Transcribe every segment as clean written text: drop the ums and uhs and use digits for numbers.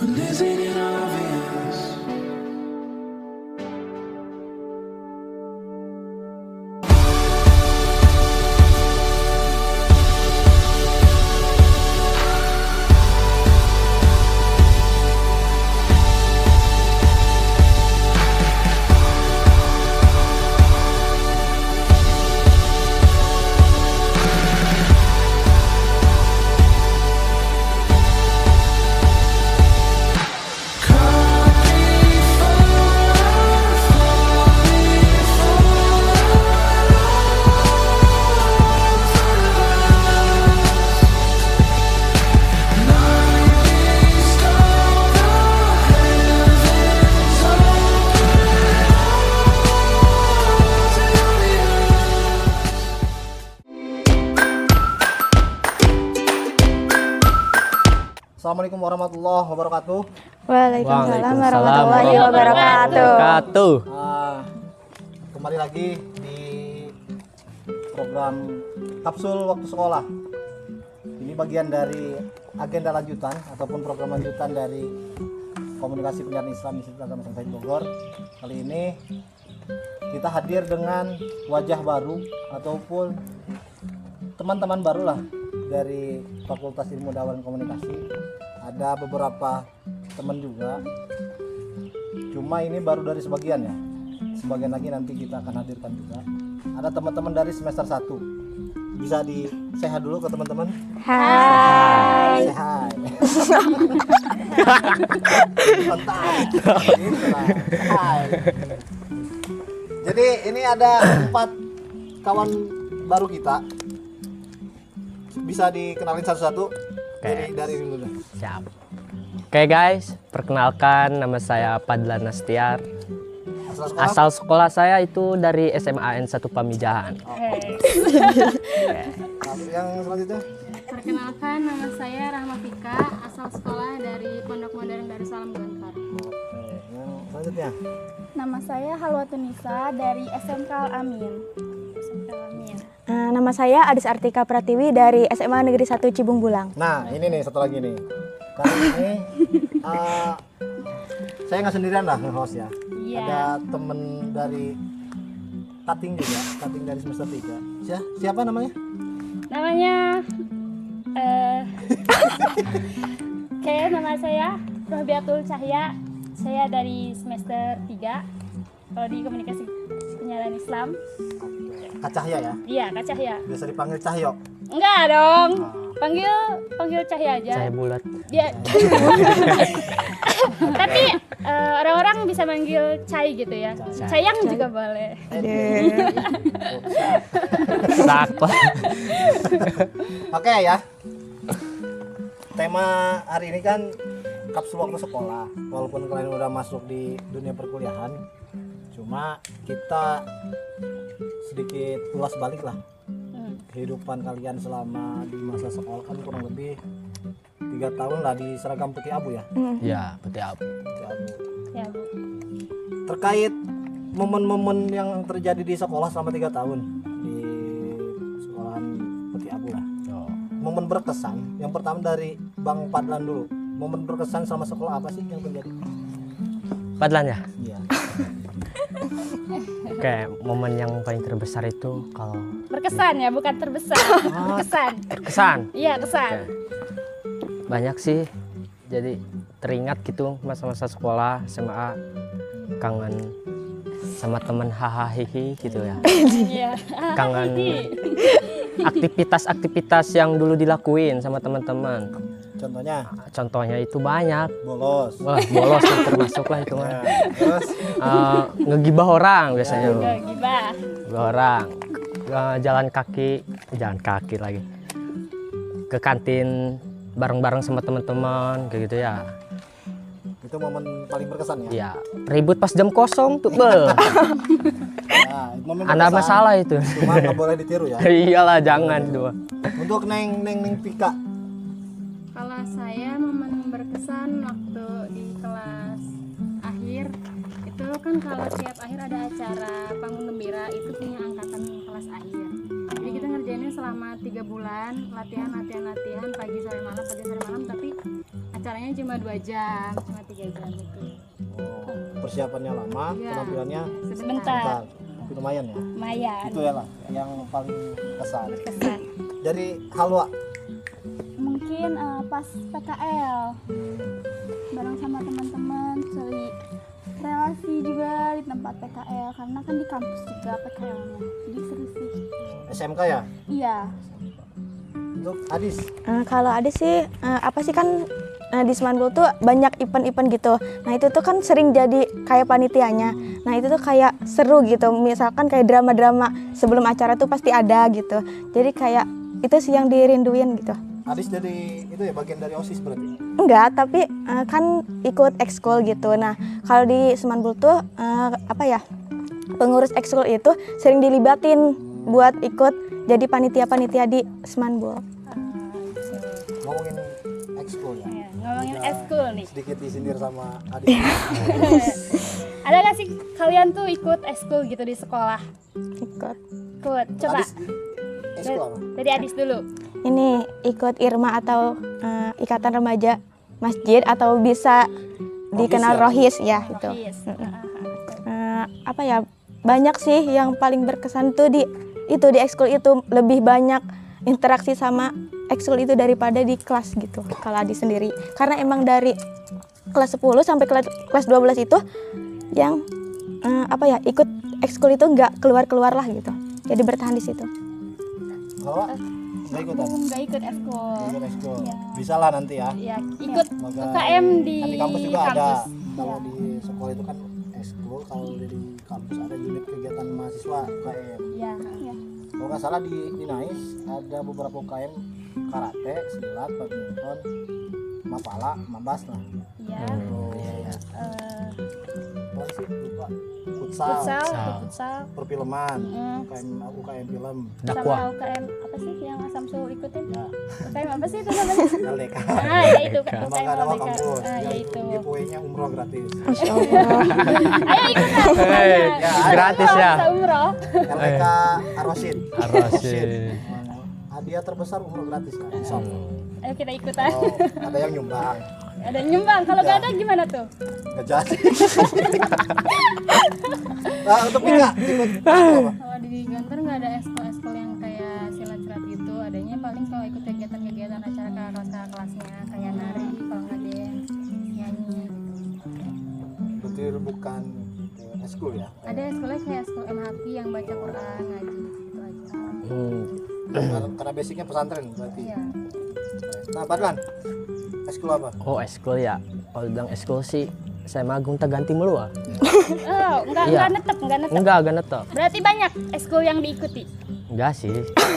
But isn't it obvious? Assalamualaikum warahmatullahi wabarakatuh. Waalaikumsalam warahmatullahi wabarakatuh. Kembali lagi di program Kapsul Waktu Sekolah. Ini bagian dari agenda lanjutan ataupun program lanjutan dari Komunikasi Penyiaran Islam Institut Agama Said Bogor. Kali ini kita hadir dengan wajah baru ataupun teman-teman baru lah dari Fakultas Ilmu Dakwah dan Komunikasi. Ada beberapa teman juga, cuma ini baru dari sebagian ya, sebagian lagi nanti kita akan hadirkan juga. Ada teman-teman dari semester 1, bisa di-say hi dulu ke teman-teman. Hai. Say hi. Mantap. Hai. Jadi ini ada 4 kawan baru kita, bisa dikenalin satu-satu. Dari dulu deh. Siap. Oke guys, perkenalkan nama saya Padlan Nastiar. Asal sekolah saya itu dari SMAN 1 Pamijahan. Yang selanjutnya. Perkenalkan, nama saya Rahma Fika, asal sekolah dari Pondok Modern Darussalam Gontor. Yang selanjutnya. Nama saya Halwatunisa dari SMK Al-Amin. Nama saya Adis Artika Pratiwi dari SMA Negeri 1 Cibung Bulang. Nah ini nih satu lagi nih. Kali ini saya nggak sendirian lah nge-host ya. Iya. Ada temen dari Kating juga, Kating dari semester 3. Siapa namanya? Namanya, kayak nama saya Rohbiatul Cahya. Saya dari semester 3. Kalau di Komunikasi Penyiaran Islam. Kak Cahya ya? Iya, Kak Cahya. Biasa dipanggil Cahyo. Enggak dong. Panggil Cahya aja. Saya bulat. Dia tapi orang-orang bisa manggil Cai gitu ya. Cayang juga boleh. Saklah. Oke ya. Tema hari ini kan kapsul waktu sekolah. Walaupun kalian udah masuk di dunia perkuliahan, cuma kita sedikit ulas balik lah kehidupan kalian selama di masa sekolah. Kan kurang lebih 3 tahun lah di seragam putih abu ya. Ya, putih abu. Putih abu. Ya, Bu. Terkait momen-momen yang terjadi di sekolah selama 3 tahun di sekolahan putih abu lah. Momen berkesan yang pertama dari Bang Padlan dulu. Momen berkesan selama sekolah apa sih yang terjadi? Padlan ya? Iya. Oke, momen yang paling terbesar itu kalau Berkesan ya, bukan terbesar. Berkesan. kesan. Iya, kesan. Oke. Banyak sih. Jadi teringat gitu masa-masa sekolah, SMA, kangen sama teman hahaha gitu ya. Iya. Kangen aktivitas-aktivitas yang dulu dilakuin sama teman-teman. Contohnya Itu banyak. bolos. Wah, bolos tuh termasuk lah itu mah. Ya, terus Ngegibah orang biasanya. Enggak gibah. Ngegibah orang. Jalan kaki lagi. Ke kantin bareng-bareng sama teman-teman kayak gitu ya. itu momen paling berkesan ya. Iya, ribut pas jam kosong tuh. Ya, momen Ada berkesan. masalah itu. Cuma nggak boleh ditiru ya. Iyalah, jangan dua. Untuk Neng Pika. Kalau saya momen berkesan waktu di kelas akhir itu kan kalau tiap akhir ada acara panggung gembira itu punya angkatan kelas akhir. Jadi kita ngerjainnya selama 3 bulan latihan pagi sore malam tapi acaranya cuma 2 jam, cuma 3 jam gitu. Oh, persiapannya lama, Iya. penampilannya Sebentar. tapi lumayan ya. Lumayan. Itu ya lah yang paling kesan. Kesan. Dari Halwa, Mungkin pas PKL bareng sama teman-teman cari relasi juga di tempat PKL karena kan di kampus juga PKL-nya, jadi seru sih. SMK ya? Iya. Untuk Adis, Kalau ada sih apa sih kan di Semanbul tuh banyak event-event gitu. Nah itu tuh kan sering jadi kayak panitianya. Nah itu tuh kayak seru gitu. Misalkan kayak drama-drama sebelum acara tuh pasti ada gitu. Jadi kayak itu sih yang dirinduin gitu. Adis dari itu ya bagian dari OSIS berarti. Enggak, tapi kan ikut ekskul gitu. Nah kalau di Semanbul tuh apa ya, pengurus ekskul itu sering dilibatin buat ikut jadi panitia-panitia di Semanbul. Ngomongin ekskul ya. Ya, ngomongin eskul nih. Sedikit disindir sama Adis. Ada nggak sih kalian tuh ikut eskul gitu di sekolah? Ikut. Ikut. Coba. Adis, ekskul apa? Dari Adis dulu. Ini ikut IRMA atau Ikatan Remaja Masjid atau bisa dikenal Rohis ya itu. Rohis. Apa ya, banyak sih yang paling berkesan tuh di ekskul itu, lebih banyak interaksi sama ekskul itu daripada di kelas gitu kalau Adi sendiri, karena emang dari kelas 10 sampai kelas 12 itu yang apa ya, ikut ekskul itu nggak keluar lah gitu, jadi bertahan di situ. Halwa, nggak ikutan? Nggak ikut eskul. Ikut ekskul. Iya. Bisa lah nanti ya. Ya, ikut Semoga UKM di kan di kampus juga ada. kampus. Kalau di sekolah itu kan ekskul, kalau di kampus ada unit kegiatan mahasiswa UKM. Ya. Kalau nggak salah di Nais ada beberapa UKM karate, silat, badminton, mapala, mabas lah. Ya. Apa sih? Lupa. Futsal, Futsal. perfilman, Mm. UKM film, Dakwah. Sama UKM apa sih yang Samsul ikutin? ya, UKM apa sih itu namanya? LDK. Ah, ya itu UKM Lembaga dakwah LDK. kampus. Ah, ya Yang itu. giveaway-nya umroh gratis. Masya Allah. Ayo ikutan. Hei, Ya, gratis ya. Umroh. LDK Ar-Rasyid. Arosin. Hadiah terbesar umroh gratis kan. Insya Allah. Ayo kita ikutan. Kalau ada yang nyumbang, Ada nyumbang. Kalau nggak ada gimana tuh? nggak jadi. Nah, untuk Mika ikut apa? Kalau di Gantar nggak ada eskul yang kayak silat-silat gitu. Adanya paling kalau ikut kegiatan-kegiatan acara kelasnya kayak nari, kalau nggak dance, nyanyi. Betul bukan eskul ya. Ada eskulnya kayak eskul MHP yang baca Quran, ngaji gitu aja. Karena basicnya pesantren berarti. Iya. Nah, Padlan, eskul apa? Oh, eskul ya. Kalau bilang eskul sih saya magung tak ganti mulu ah. Oh, nggak Iya. netep. Enggak netep. Berarti banyak eskul yang diikuti. Enggak sih.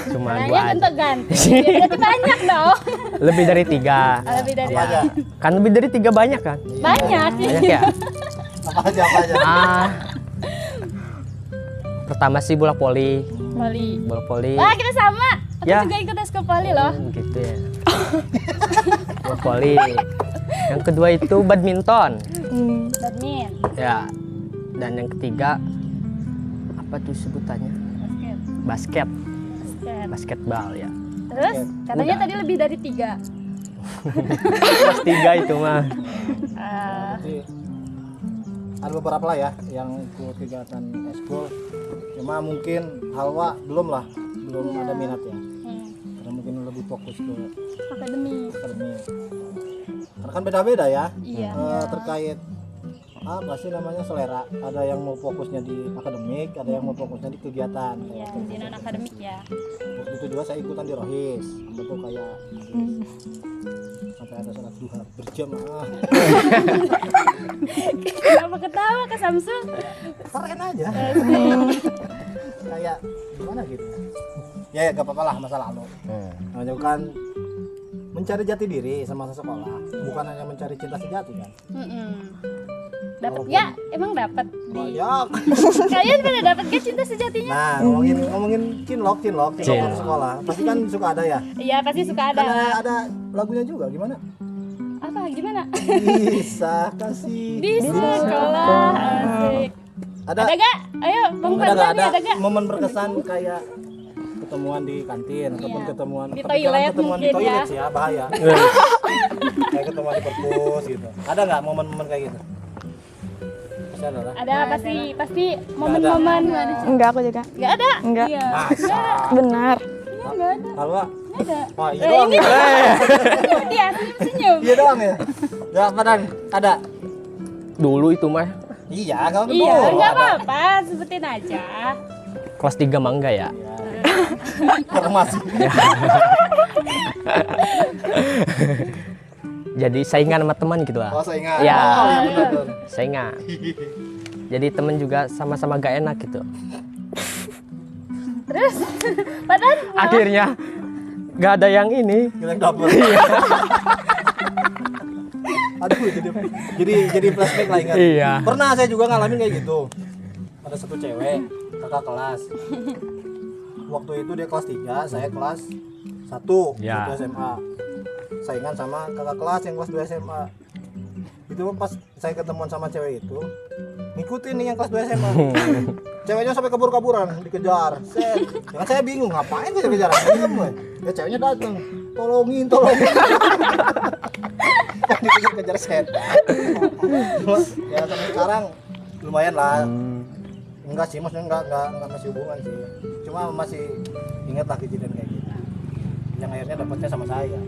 Cuma Nanya 2 aja. bentuk ganti. Berarti banyak dong. Lebih dari 3. Lebih dari Apa aja? Kan lebih dari 3 banyak kan? banyak. Banyak ya? Apa aja? Pertama sih bola voli. Voli. Bola voli. Wah, kita sama. Aku Ya. juga ikut eskul voli loh. Gitu ya. Bola voli. Yang kedua itu badminton. Badminton. Ya. Dan yang ketiga apa tuh sebutannya? Basket. Basketball ya. Terus katanya Udah. tadi lebih dari 3. Kelas 3 itu mah. Jadi, ada beberapa lah ya yang ikut kegiatan eskul. Cuma mungkin Halwa belum ada minat ya. Karena mungkin lebih fokus ke Akademi. akademik. Karena kan beda-beda ya. Iya. Terkait apa sih namanya selera. Ada yang mau fokusnya di akademik, ada yang mau fokusnya di kegiatan. Iya, di non akademik ya. Waktu itu juga saya ikutan di Rohis, betul kayak sampai ada salat duha berjamaah. Kenapa ketawa ke Samsul? Keren aja. Kayak gimana gitu. Ya gak apa-apa lah masa lalu. Namanya kan mencari jati diri semasa sekolah, bukan hanya mencari cinta sejati kan. Dapat ya? Emang dapat di Banyak. kalian pada dapat gak cinta sejatinya? Nah, ngomongin cinlok waktu sekolah. Pasti kan suka ada ya. Iya, pasti suka Karena ada. ada lagunya juga gimana? Apa gimana? Bisa kasih Di sekolah. Asik. Ada Ada gak? Ayo, Bang ada Fadlan nggak ada gak? momen berkesan kayak ketemuan di kantin ataupun Iya. ketemuan Di kebetulan toilet ketemuan di mungkin toilet ya. sih ya bahaya. kayak ketemu di perpus gitu. Ada nggak momen-momen kayak gitu? Pasti ada lah. Ada pasti momen-momen. Enggak, aku juga. Nggak ada. Enggak. Iya. Masa? Benar. Nggak ada. Kalau Wak? Nggak ada. Wah, iya doang ya. Dia senyum. Iya doang ya. Ya, Padang, ada. Dulu itu mah Iya, kalau Iya, ketemu. nggak Ada. apa-apa, sebutin aja. kelas 3 mah enggak ya. Informasi. Jadi saingan sama teman gitu lah. Oh, saya ingat. Ya. Oh, iya benar tuh. Saingan. Jadi temen juga sama-sama gak enak gitu. Padahal Akhirnya gak ada yang ini. Kita double. Aduh, jadi flashback lah ingat. Iya. Pernah saya juga ngalamin kayak gitu. Ada satu cewek, kakak kelas. Waktu itu dia kelas 3, saya kelas 1, Ya. 1 SMA. Saingan sama kakak kelas yang kelas 2 SMA. Itu pas saya ketemuan sama cewek itu, ngikutin nih yang kelas 2 SMA. Ceweknya sampai kabur-kaburan, dikejar. Set. Ya kan saya bingung, ngapain gue kejar? Ya ceweknya datang, tolongin. Kan dikejar setan. Ya sampai sekarang lumayan lah. Enggak sih, maksudnya enggak masih hubungan sih. Cuma masih ingat lah kejadian kayak gitu. Yang akhirnya dapatnya sama saya.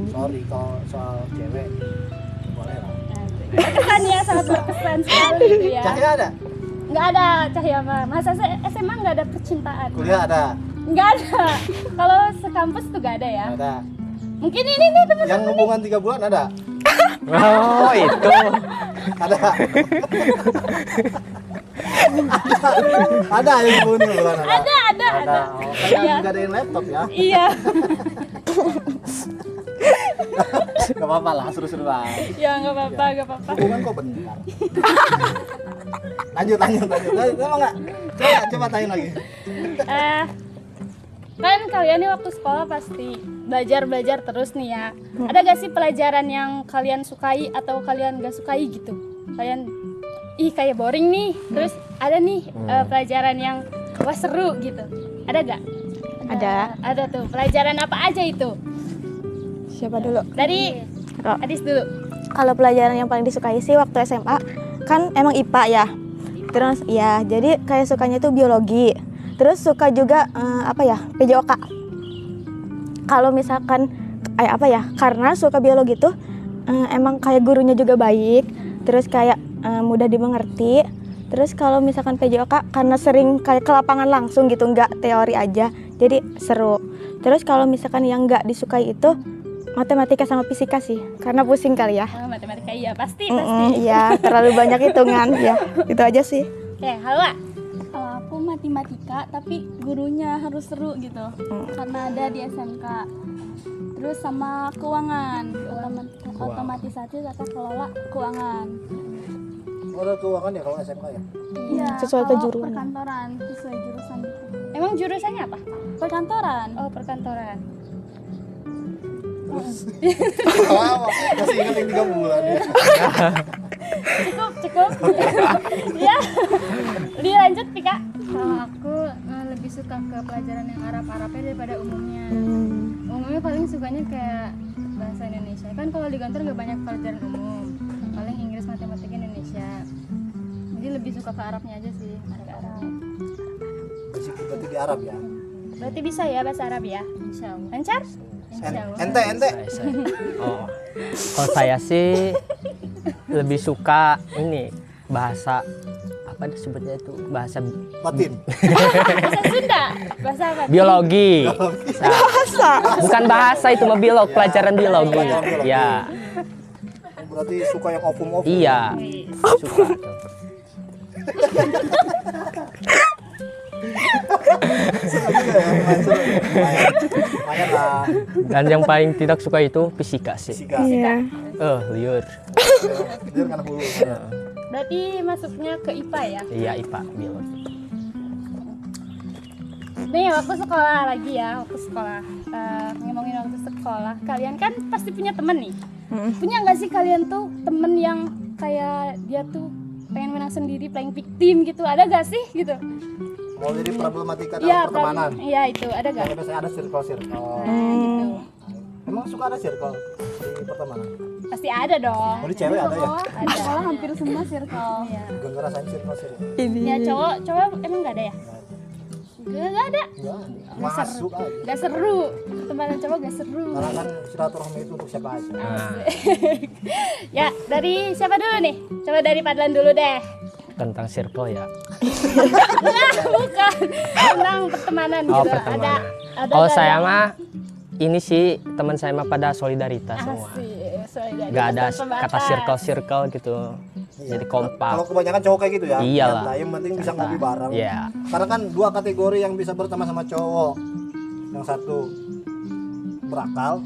Sorry kalau soal cewek. Boleh lah. kesannya sangat berkesan sekali gitu ya. Cahaya ada? Nggak ada Cahya mah. Masa SMA nggak ada percintaan? Kuliah ada? Nggak ada. Kalau sekampus tuh nggak ada ya. Ada. Mungkin ini nih teman. Yang hubungan 3 bulan ada? Oh itu. Ada. Ada yang hubungan 3 bulan ada? Ada. Oh, kalian Iya. nggak adain laptop ya? Iya. Gak apa-apa lah, seru-seru lah. Ya nggak apa-apa. Hubungan kok bentar. Lanjut. Emang nggak? Coba tanya lagi. Kan kalian nih waktu sekolah pasti belajar terus nih ya. Ada gak sih pelajaran yang kalian sukai atau kalian gak sukai gitu? Kalian kayak boring nih. Terus ada nih pelajaran yang wah seru gitu. Ada gak? Ada. Ada tuh. Pelajaran apa aja itu? Siapa dulu? Dari Kak. Adis dulu. Kalau pelajaran yang paling disukai sih waktu SMA kan emang IPA ya. Terus ya, jadi kayak sukanya tuh biologi. Terus suka juga PJOK. Kalau misalkan karena suka biologi tuh emang kayak gurunya juga baik. Terus kayak mudah dimengerti. Terus kalau misalkan PJOK karena sering kayak ke lapangan langsung gitu, nggak teori aja. Jadi seru. Terus kalau misalkan yang nggak disukai itu matematika sama fisika sih, karena pusing kali ya. Matematika iya pasti. Iya, terlalu banyak hitungan ya. Itu aja sih. Oke, Hawa. Kalau aku matematika tapi gurunya harus seru gitu karena ada di SMK. Terus sama keuangan, otomatisasi tata kelola keuangan. Ada keuangan ya kalau SMK ya? Iya, Sesuai kalau kejuruan. perkantoran sesuai jurusan gitu. Emang jurusannya apa? Perkantoran. Oh, perkantoran. Terus masih ingat yang 3 bulan ya? Cukup. Ya. Dilanjut, Pika. Kalau aku lebih suka ke pelajaran yang Arab-Arabnya daripada umumnya. Umumnya paling sukanya kayak bahasa Indonesia. Kan kalau di kantor nggak banyak pelajaran umum. Paling Inggris, matematika, Indonesia. Jadi lebih suka ke Arabnya aja sih. Arab. Basic berarti di Arab ya? Berarti bisa ya bahasa Arab ya? Insya Allah. Lancar? Insya Allah. Ente. Oh. Kalau saya sih lebih suka ini bahasa apa disebutnya itu bahasa Batin. Bahasa Sunda? Bahasa apa? biologi. Bukan bahasa itu mah pelajaran biologi. Pelajaran biologi. Ya, Berarti suka yang ovum. iya. Suka tuh. Lumayan lah. Dan yang paling tidak suka itu fisika sih. Fisika. Iya. Liur. Dia kan hulu. Berarti masuknya ke IPA ya? Iya, IPA biologi. Nih waktu sekolah lagi ya, ngomongin waktu sekolah, kalian kan pasti punya temen nih. Punya nggak sih kalian tuh temen yang kayak dia tuh pengen menang sendiri, playing victim gitu, ada gak sih gitu? Mau jadi problematika dalam Iya, pertemanan. iya itu ada gak? Biasanya ada circle. Nah, gitu. Emang suka ada circle di pertemanan? Pasti ada dong. Oh, di cewek ada ya? Ada. Sekolah hampir semua circle. Iya. Gak ngerasain circle sih. Ya cowok emang nggak ada ya? Nggak ada. Enggak, masuk aja. Gak seru. Pertemanan cowok gak seru. Karena kan silaturahmi itu untuk siapa aja. Nah, Ya dari siapa dulu nih? Coba dari Padlan dulu deh. tentang circle ya. Bukan tentang pertemanan Oh, gitu. pertemanan. Ada Kalau nggak saya yang- mah ini sih teman saya mah pada solidaritas semua. Asik, solidaritas Gak ada tanpa kata batas. circle gitu. Jadi kompak. Kalau kebanyakan cowok kayak gitu ya. Iyalah. Yang penting bisa ngopi bareng. Iya. Karena kan dua kategori yang bisa berteman sama cowok. Yang satu berakal,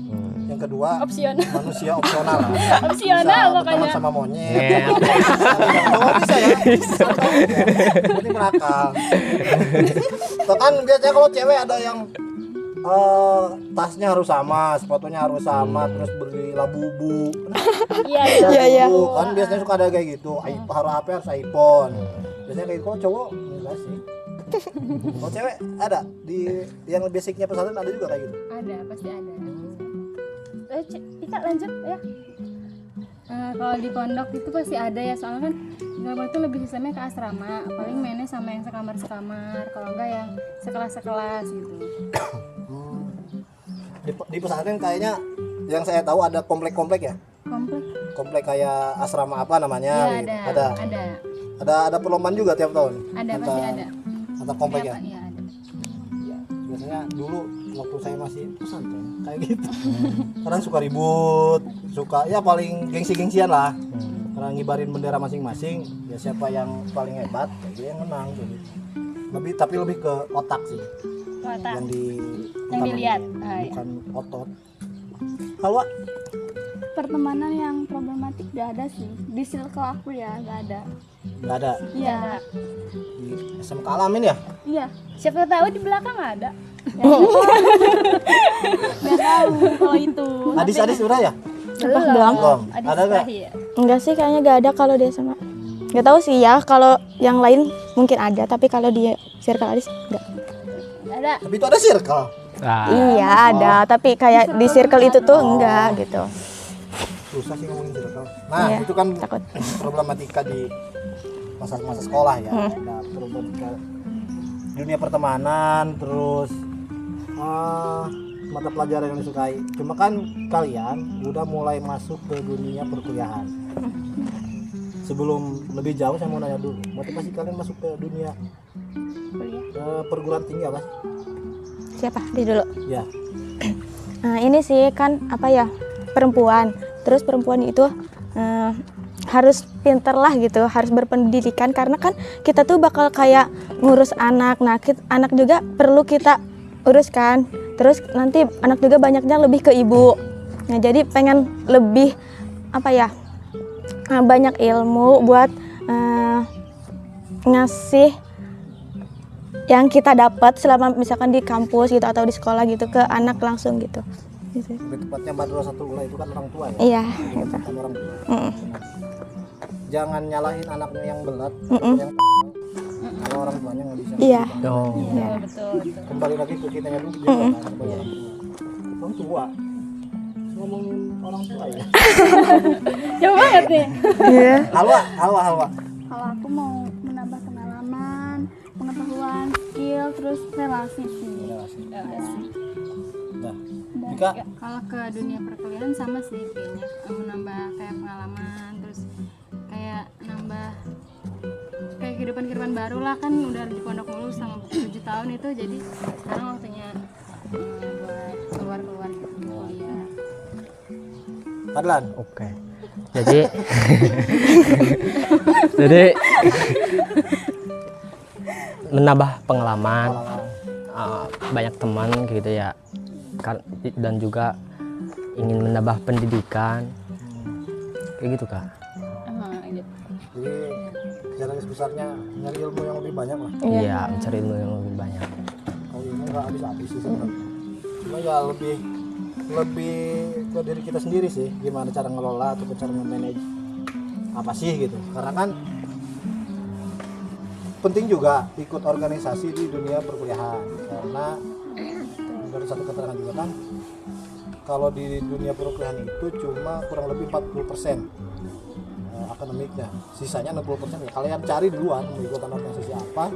yang kedua Opsional. manusia opsional. Opsional Bisa pokoknya. berteman sama monyet. Iya. Cowok bisa ya. Ini berakal. Tuh kan biasanya kalau cewek ada yang tasnya harus sama, sepatunya harus sama, terus beli labubu. Iya, Iya. Labubu, kan biasanya suka ada kayak gitu. Harus HP harus iPhone. Biasanya kayak gitu. Kalau cowok enggak sih. Kalau cewek ada di yang basicnya pesantren ada juga kayak gitu. Ada, pasti ada. Ika lanjut ya. Kalau di pondok itu pasti ada ya, soalnya kan Gabah itu lebih sistemnya ke asrama, paling mainnya sama yang sekamar-sekamar, kalau enggak yang sekelas-sekelas gitu. Di pesantren kayaknya yang saya tahu ada komplek-komplek ya. Komplek? Komplek kayak asrama apa namanya? Iya, gitu. ada. Ada perlombaan juga tiap tahun. Ada, pasti ada. Antar komplek ya. Iya, ada. Iya, biasanya dulu waktu saya masih pesantren kayak gitu. Kadang suka ribut, suka ya paling gengsi-gengsian lah. Karena ngibarin bendera masing-masing, ya siapa yang paling hebat, ya dia yang menang gitu. Tapi lebih ke otak sih. Otak. Yang Yang dilihat. Ah, iya. bukan otot. Kalau Pertemanan yang problematik gak ada sih. Di circle aku ya gak ada. nggak ada Iya. di SMK Alamin ya? Iya. Siapa tahu di belakang ada. Gak tahu kalau itu. Adis udah ya? Belum. Belum. Adis Ada nggak? terakhir. Enggak sih, kayaknya gak ada kalau dia sama. Nggak tahu sih ya, kalau yang lain mungkin ada, tapi kalau di circle Adis enggak. Ada. Tapi itu ada circle. Nah, Iya ada, tapi kayak di circle itu tuh enggak gitu. Susah sih ngomongin circle. Nah, Iya, itu kan takut. problematika di masa-masa sekolah ya. Ada problematika dunia pertemanan, terus mata pelajaran yang disukai. Cuma kan kalian udah mulai masuk ke dunia perkuliahan. Sebelum lebih jauh saya mau nanya dulu, motivasi kalian masuk ke dunia perguruan tinggi apa sih? Siapa? Dia dulu. Ya, Nah ini sih kan apa ya, perempuan. Terus perempuan itu harus pinter lah gitu, harus berpendidikan karena kan kita tuh bakal kayak ngurus anak. Nah anak juga perlu kita uruskan. Terus nanti anak juga banyaknya lebih ke ibu. Nah jadi pengen lebih apa ya, banyak ilmu buat ngasih yang kita dapat selama misalkan di kampus gitu atau di sekolah gitu ke anak langsung gitu. lebih tepatnya Madrasatul Ula itu kan orang tua ya. Iya gitu. Kan orang tua. Mm. Jangan nyalahin anaknya yang belat, yang kalau orang tuanya nggak bisa. Iya. oh. Iya. Betul. Kembali lagi ke kitanya dulu juga kan, sebagai orang tua. Ngomongin orang tua ya. Jauh banget nih. Iya. Halwa. Kalau aku mau menambah pengalaman, pengetahuan, skill, terus relasi sih. Nah, Jika Kalau ke dunia perkuliahan sama sih kayaknya, menambah kayak pengalaman, terus kayak nambah kayak kehidupan baru lah, kan udah di pondok mulu selama 7 tahun itu, jadi sekarang waktunya buat keluar gitu kuliah. Padlan, Oke. Jadi menambah pengalaman, banyak teman gitu ya. Dan juga ingin menambah pendidikan. Kayak gitu, Kak. Gitu. jadi garis besarnya nyari ilmu yang lebih banyak lah. Iya, mencari ilmu yang lebih banyak. Kalau ilmu nggak habis-habis sih sebenarnya. Cuma ya lebih ke diri kita sendiri sih, gimana cara ngelola atau cara manage apa sih gitu. Karena kan penting juga ikut organisasi di dunia perkuliahan, karena dari satu keterangan juga kan kalau di dunia perkuliahan itu cuma kurang lebih 40% akademiknya, sisanya 60% ya kalian cari duluan mau ikutan organisasi apa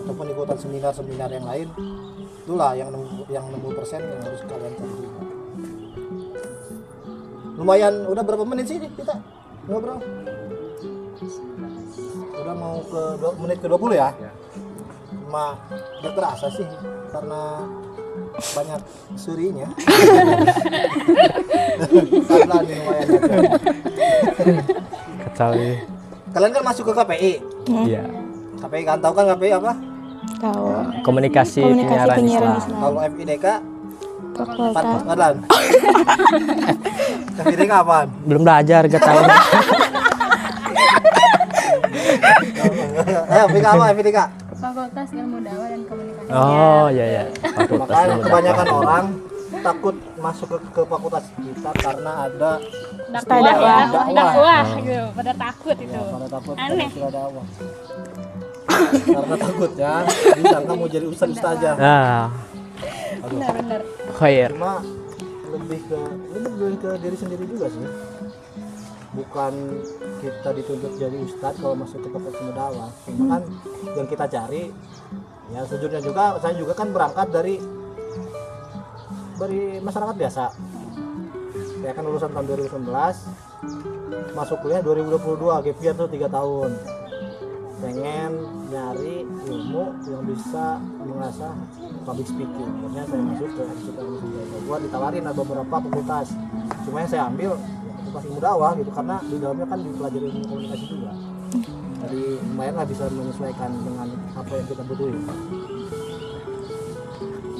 ataupun ikutan seminar-seminar yang lain, itulah yang 60% yang harus kalian cari dulu. Lumayan, udah berapa menit sih kita ngobrol? Udah mau ke menit ke 20 ya? Cuma gak terasa sih karena banyak surinya. Karena nih lumayan aja. Kacau ya. Kalian kan masuk ke KPI. Iya. KPI kan tahu kan KPI apa? Tahu. Komunikasi Penyiaran penyiaran Islam. Kalau FIDK Fakultas. Fadlan. FIDK apaan? Belum belajar, gak tahu. Ayo, FIDK apa FIDK? Fakultas Ilmu Dakwah dan Komunikasi. Oh iya ya. Fakultas Makanya Ilmu kebanyakan Dakwah. orang takut masuk ke fakultas kita karena ada Dakwah gitu, pada takut itu. pada takut Aneh. pada dakwah. Karena takutnya disangka mau jadi ustazah. Ah, Benar-benar. khair. Cuma lebih ke diri sendiri juga sih. Bukan kita dituntut jadi ustadz kalau masuk ke fakultas ilmu dakwah. Cuma kan yang kita cari ya sejujurnya juga saya juga kan berangkat dari masyarakat biasa. Saya kan lulusan tahun 2019, masuk kuliah 2022, gap year tuh 3 tahun. Pengen nyari ilmu yang bisa mengasah public speaking. Akhirnya saya masuk ke FIDK. Gua ditawarin ada beberapa fakultas. Cuma yang saya ambil fakultas ilmu dakwah gitu karena di dalamnya kan dipelajari ilmu komunikasi juga. Jadi lumayan lah bisa menyesuaikan dengan apa yang kita butuhin.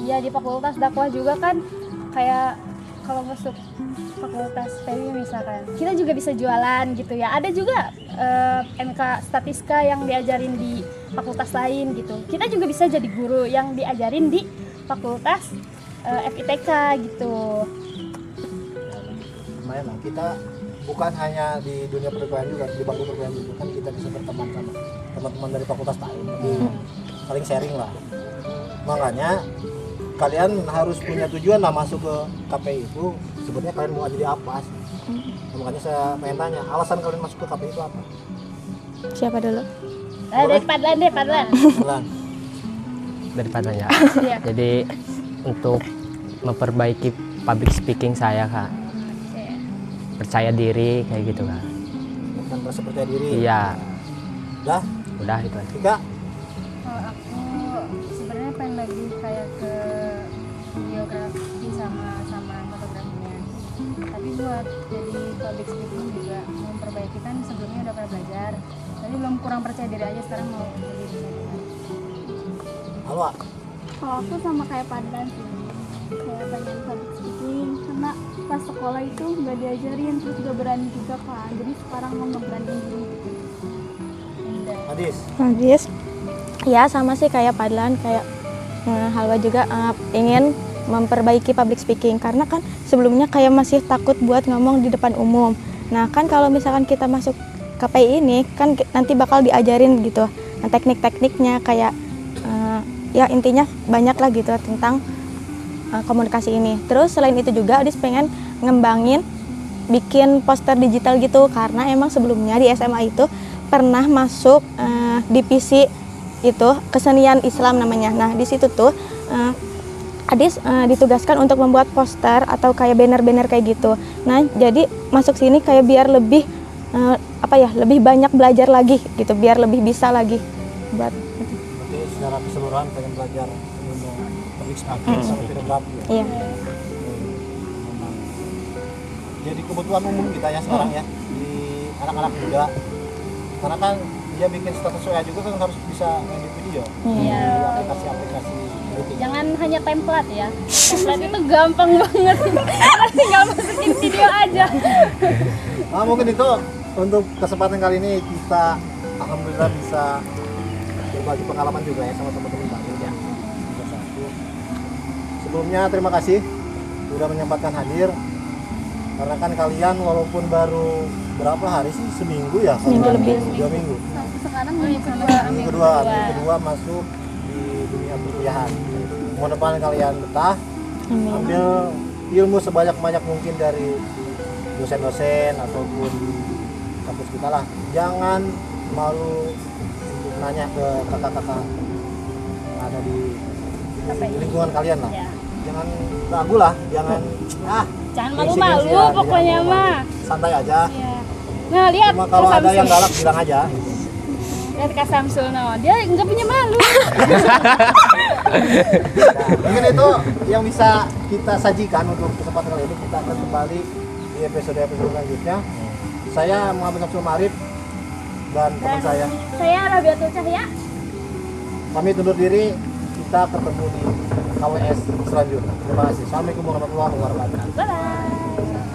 Iya, di fakultas dakwah juga kan kayak kalau masuk fakultas PWI misalkan kita juga bisa jualan gitu ya. Ada juga MK Statistika yang diajarin di fakultas lain gitu. Kita juga bisa jadi guru yang diajarin di fakultas FITK gitu. Lumayan lah, kita bukan hanya di dunia perkuliahan juga, di bangku perkuliahan juga kan kita bisa berteman sama teman-teman dari fakultas lain, jadi saling sharing lah. Makanya kalian harus punya tujuan lah masuk ke KPI itu sebenarnya kalian mau jadi apa sih? Makanya saya pengen tanya, alasan kalian masuk ke KPI itu apa? Siapa dulu? Dari Padlan deh, Padlan. Bulan. Daripadanya. Iya. Jadi untuk memperbaiki public speaking saya kak, percaya diri kayak gitu kak. Bukan rasa percaya diri. Iya, Udah, itu aja. Tika, Kalau aku sebenarnya pengen lagi kayak ke videografi sama fotografinya. Tapi buat jadi public speaking juga memperbaiki kan sebelumnya udah pernah belajar. Tapi belum kurang percaya diri aja sekarang mau jadi bisa. halo. Kalau aku sama kayak Padlan sih, kayak pengen public speaking karena pas sekolah itu nggak diajarin, terus gak berani juga kan, jadi sekarang mau ngeberaniin diri gitu. Hadis. Habis. Ya sama sih kayak Padlan, kayak Halwa juga ingin memperbaiki public speaking karena kan sebelumnya kayak masih takut buat ngomong di depan umum. Nah kan kalau misalkan kita masuk KPI ini kan nanti bakal diajarin gitu teknik-tekniknya kayak ya intinya banyak lah gitu tentang komunikasi ini. Terus selain itu juga Adis pengen ngembangin bikin poster digital gitu karena emang sebelumnya di SMA itu pernah masuk divisi itu kesenian Islam namanya. Nah di situ tuh Adis ditugaskan untuk membuat poster atau kayak banner-banner kayak gitu. Nah jadi masuk sini kayak biar lebih lebih banyak belajar lagi gitu, biar lebih bisa lagi buat itu. Berarti secara keseluruhan pengen belajar ilmu public speaking sama videografi ya? Iya. Jadi kebutuhan umum kita ya sekarang ya di anak-anak muda, karena kan dia bikin status WA juga kan harus bisa edit video di aplikasi-aplikasi editing. Jangan hanya template ya. Template itu gampang banget. Tinggal masukin video aja. Nah mungkin itu untuk kesempatan kali ini kita alhamdulillah bisa berbagi pengalaman juga ya sama teman-teman baru ya. Sebelumnya terima kasih sudah menyempatkan hadir, karena kan kalian walaupun baru berapa hari sih, seminggu ya? Seminggu lebih. 2 minggu. Sekarang Minggu kedua masuk di dunia perkuliahan. Mohon depan kalian betah, Amin. ambil ilmu sebanyak-banyak mungkin dari dosen-dosen ataupun kampus kita lah. Jangan malu untuk nanya ke kakak-kakak yang ada di lingkungan kalian lah. Jangan ragu lah, jangan Jangan gengsi-gengsian, malu-malu jangan pokoknya malu-malu. mah. Santai aja. Ya. Nah, lihat Cuma kalau Kak ada yang Samsul. galak bilang aja. Lihat Kak Samsul, no. Dia nggak punya malu. Mungkin itu yang bisa kita sajikan untuk kesempatan kali ini. Kita akan kembali di episode-episode selanjutnya. Saya Muhammad Samsul Marif dan teman saya. Saya Rabiatul Cahya. Kami undur diri. Kita ketemu di KWS selanjutnya. Terima kasih. Assalamualaikum warahmatullahi wabarakatuh. Bye-bye.